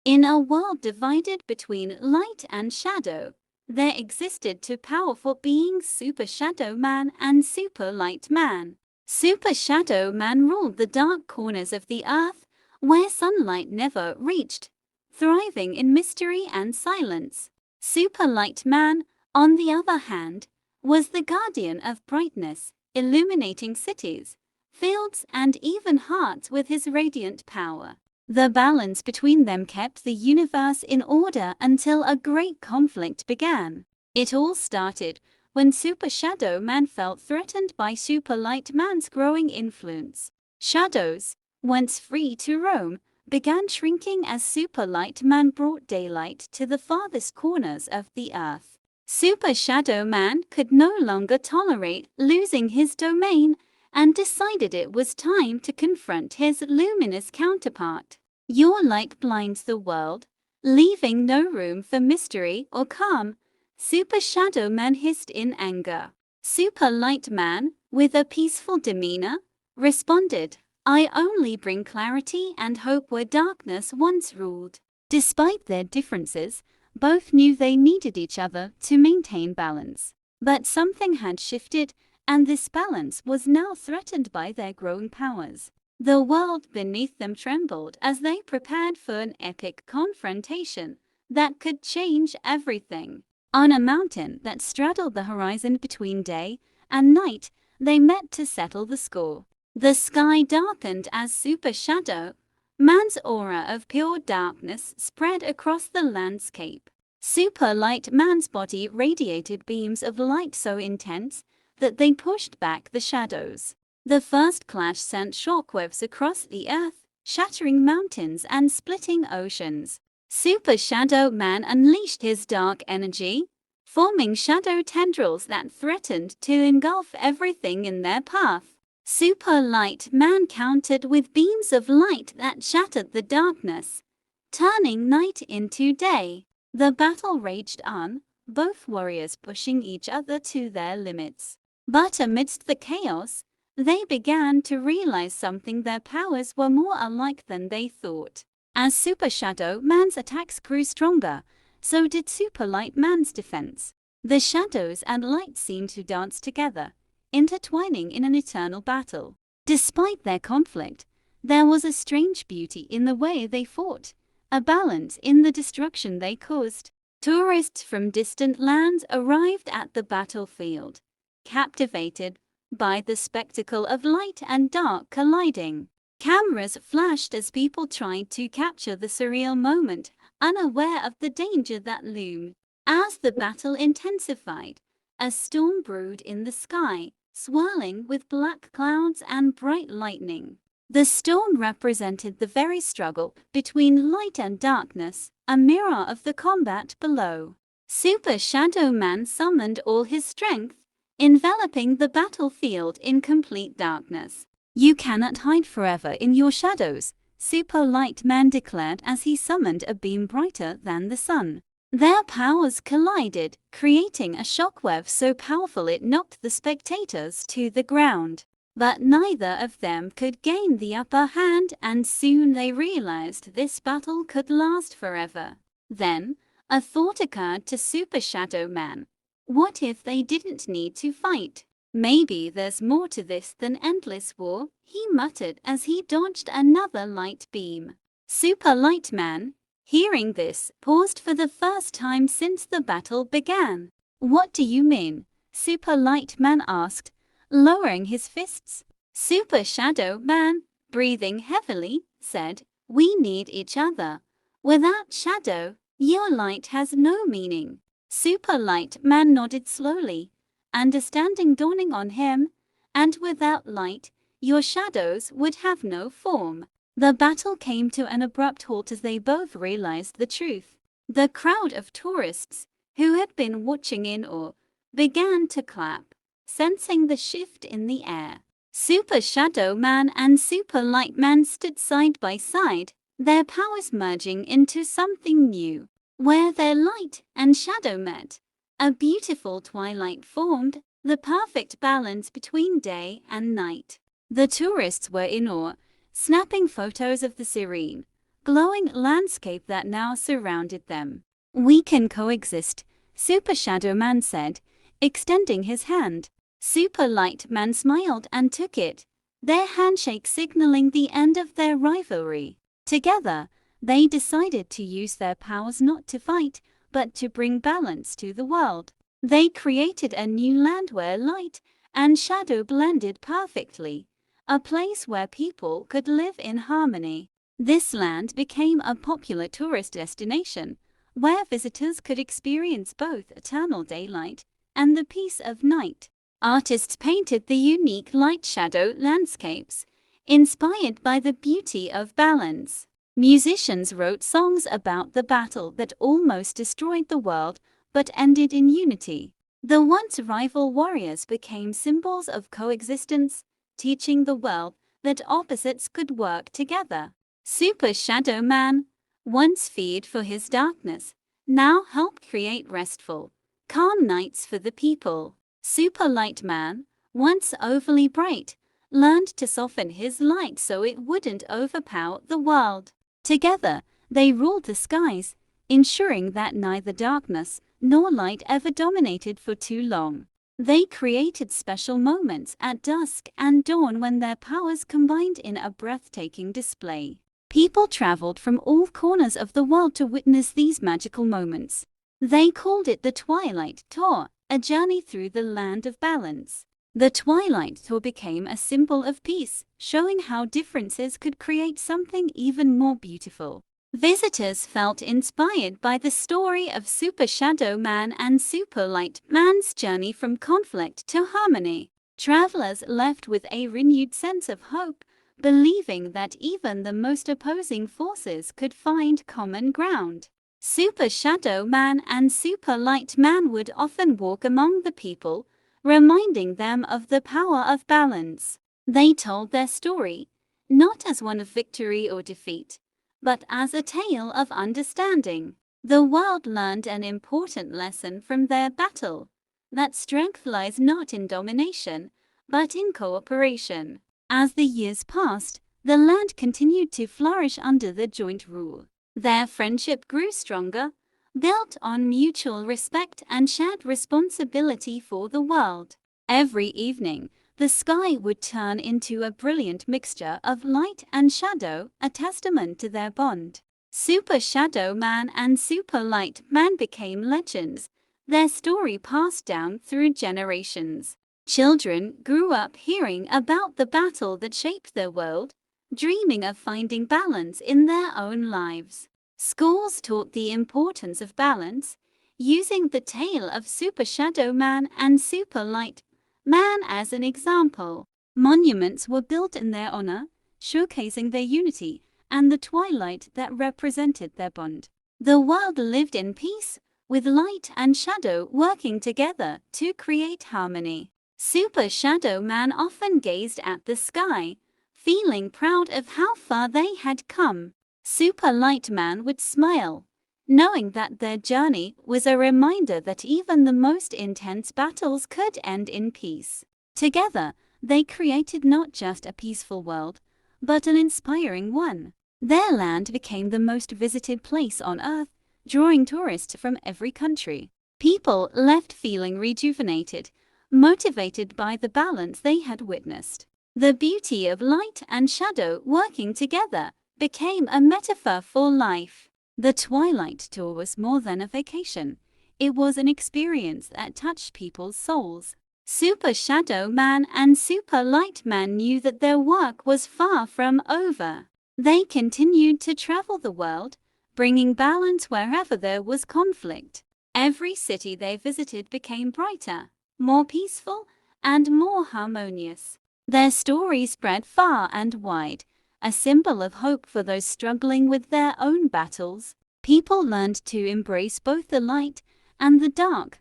In a world divided between light and shadow, there existed two powerful beings, Super Shadow Man and Super Light Man. Super Shadow Man ruled the dark corners of the earth, where sunlight never reached, thriving in mystery and silence. Super Light Man, on the other hand, was the guardian of brightness, illuminating cities, fields, and even hearts with his radiant power. The balance between them kept the universe in order until a great conflict began. It all started when Super Shadow Man felt threatened by Super Light Man's growing influence. Shadows, once free to roam, began shrinking as Super Light Man brought daylight to the farthest corners of the earth. Super Shadow Man could no longer tolerate losing his domain and decided it was time to confront his luminous counterpart. Your light blinds the world, leaving no room for mystery or calm, Super Shadow Man hissed in anger. Super Light Man, with a peaceful demeanor, responded, I only bring clarity and hope where darkness once ruled. Despite their differences, both knew they needed each other to maintain balance. But something had shifted, and this balance was now threatened by their growing powers. The world beneath them trembled as they prepared for an epic confrontation that could change everything. On a mountain that straddled the horizon between day and night, they met to settle the score. The sky darkened as Super Shadow Man's aura of pure darkness spread across the landscape. Super Light Man's body radiated beams of light so intense that they pushed back the shadows. The first clash sent shockwaves across the earth, shattering mountains and splitting oceans. Super Shadow Man unleashed his dark energy, forming shadow tendrils that threatened to engulf everything in their path. Super Light Man countered with beams of light that shattered the darkness, turning night into day. The battle raged on, both warriors pushing each other to their limits. But amidst the chaos, they began to realize something: their powers were more alike than they thought. As Super Shadow Man's attacks grew stronger, so did Super Light Man's defense. The shadows and light seemed to dance together, intertwining in an eternal battle. Despite their conflict, there was a strange beauty in the way they fought, a balance in the destruction they caused. Tourists from distant lands arrived at the battlefield, captivated by the spectacle of light and dark colliding. Cameras flashed as people tried to capture the surreal moment, unaware of the danger that loomed. As the battle intensified, a storm brewed in the sky, swirling with black clouds and bright lightning. The storm represented the very struggle between light and darkness, a mirror of the combat below. Super Shadow Man summoned all his strength, enveloping the battlefield in complete darkness. You cannot hide forever in your shadows, Super Light Man declared as he summoned a beam brighter than the sun. Their powers collided, creating a shockwave so powerful it knocked the spectators to the ground. But neither of them could gain the upper hand, and soon they realized this battle could last forever. Then, a thought occurred to Super Shadow Man. What if they didn't need to fight? Maybe there's more to this than endless war, he muttered as he dodged another light beam. Super Light Man, hearing this, paused for the first time since the battle began. What do you mean? Super Light Man asked, lowering his fists. Super Shadow Man, breathing heavily, said, we need each other. Without shadow, your light has no meaning. Super Light Man nodded slowly, understanding dawning on him, and without light, your shadows would have no form. The battle came to an abrupt halt as they both realized the truth. The crowd of tourists, who had been watching in awe, began to clap, sensing the shift in the air. Super Shadow Man and Super Light Man stood side by side, their powers merging into something new. Where their light and shadow met, a beautiful twilight formed, the perfect balance between day and night. The tourists were in awe, snapping photos of the serene, glowing landscape that now surrounded them. "We can coexist," Super Shadow Man said, extending his hand. Super Light Man smiled and took it, their handshake signaling the end of their rivalry. Together, they decided to use their powers not to fight, but to bring balance to the world. They created a new land where light and shadow blended perfectly, a place where people could live in harmony. This land became a popular tourist destination, where visitors could experience both eternal daylight and the peace of night. Artists painted the unique light-shadow landscapes, inspired by the beauty of balance. Musicians wrote songs about the battle that almost destroyed the world but ended in unity. The once rival warriors became symbols of coexistence, teaching the world that opposites could work together. Super Shadow Man, once feared for his darkness, now helped create restful, calm nights for the people. Super Light Man, once overly bright, learned to soften his light so it wouldn't overpower the world. Together, they ruled the skies, ensuring that neither darkness nor light ever dominated for too long. They created special moments at dusk and dawn when their powers combined in a breathtaking display. People traveled from all corners of the world to witness these magical moments. They called it the Twilight Tour, a journey through the land of balance. The Twilight Tour became a symbol of peace, showing how differences could create something even more beautiful. Visitors felt inspired by the story of Super Shadow Man and Super Light Man's journey from conflict to harmony. Travelers left with a renewed sense of hope, believing that even the most opposing forces could find common ground. Super Shadow Man and Super Light Man would often walk among the people, reminding them of the power of balance. They told their story, not as one of victory or defeat, but as a tale of understanding. The world learned an important lesson from their battle, that strength lies not in domination, but in cooperation. As the years passed, the land continued to flourish under the joint rule. Their friendship grew stronger, built on mutual respect and shared responsibility for the world. Every evening, the sky would turn into a brilliant mixture of light and shadow, a testament to their bond. Super Shadow Man and Super Light Man became legends, their story passed down through generations. Children grew up hearing about the battle that shaped their world, dreaming of finding balance in their own lives. Schools taught the importance of balance, using the tale of Super Shadow Man and Super Light Man as an example. Monuments were built in their honor, showcasing their unity and the twilight that represented their bond. The world lived in peace, with light and shadow working together to create harmony. Super Shadow Man often gazed at the sky, feeling proud of how far they had come. Super Light Man would smile, knowing that their journey was a reminder that even the most intense battles could end in peace. Together, they created not just a peaceful world, but an inspiring one. Their land became the most visited place on Earth, drawing tourists from every country. People left feeling rejuvenated, motivated by the balance they had witnessed. The beauty of light and shadow working together became a metaphor for life. The Twilight Tour was more than a vacation. It was an experience that touched people's souls. Super Shadow Man and Super Light Man knew that their work was far from over. They continued to travel the world, bringing balance wherever there was conflict. Every city they visited became brighter, more peaceful, and more harmonious. Their story spread far and wide, a symbol of hope for those struggling with their own battles. People learned to embrace both the light and the dark,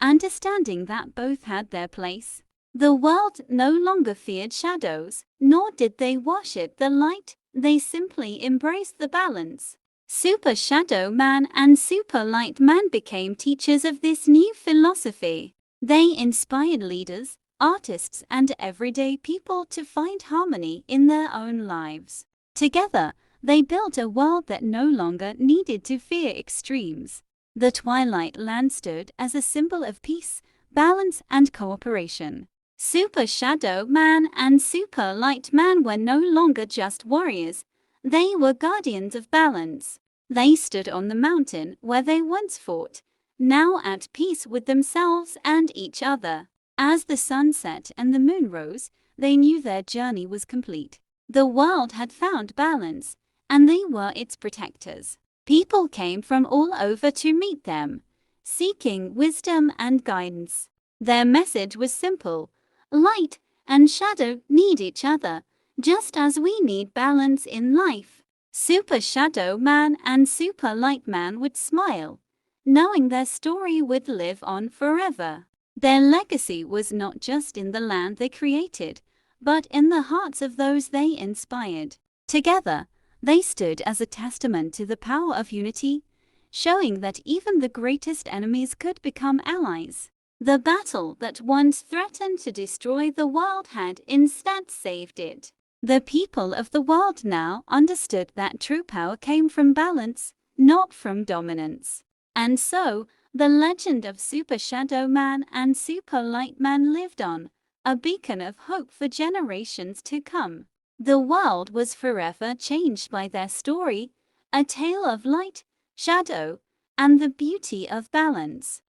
understanding that both had their place. The world no longer feared shadows, nor did they worship the light, they simply embraced the balance. Super Shadow Man and Super Light Man became teachers of this new philosophy. They inspired leaders, artists, and everyday people to find harmony in their own lives. Together, They built a world that no longer needed to fear extremes. The Twilight Land stood as a symbol of peace, balance, and cooperation. Super Shadow Man and Super Light Man were no longer just warriors, they were guardians of balance. They stood on the mountain where they once fought, now at peace with themselves and each other. As the sun set and the moon rose, they knew their journey was complete. The world had found balance, and they were its protectors. People came from all over to meet them, seeking wisdom and guidance. Their message was simple: light and shadow need each other, just as we need balance in life. Super Shadow Man and Super Light Man would smile, knowing their story would live on forever. Their legacy was not just in the land they created, but in the hearts of those they inspired. Together, they stood as a testament to the power of unity, showing that even the greatest enemies could become allies. The battle that once threatened to destroy the world had instead saved it. The people of the world now understood that true power came from balance, not from dominance. And so, the legend of Super Shadow Man and Super Light Man lived on, a beacon of hope for generations to come. The world was forever changed by their story, a tale of light, shadow, and the beauty of balance.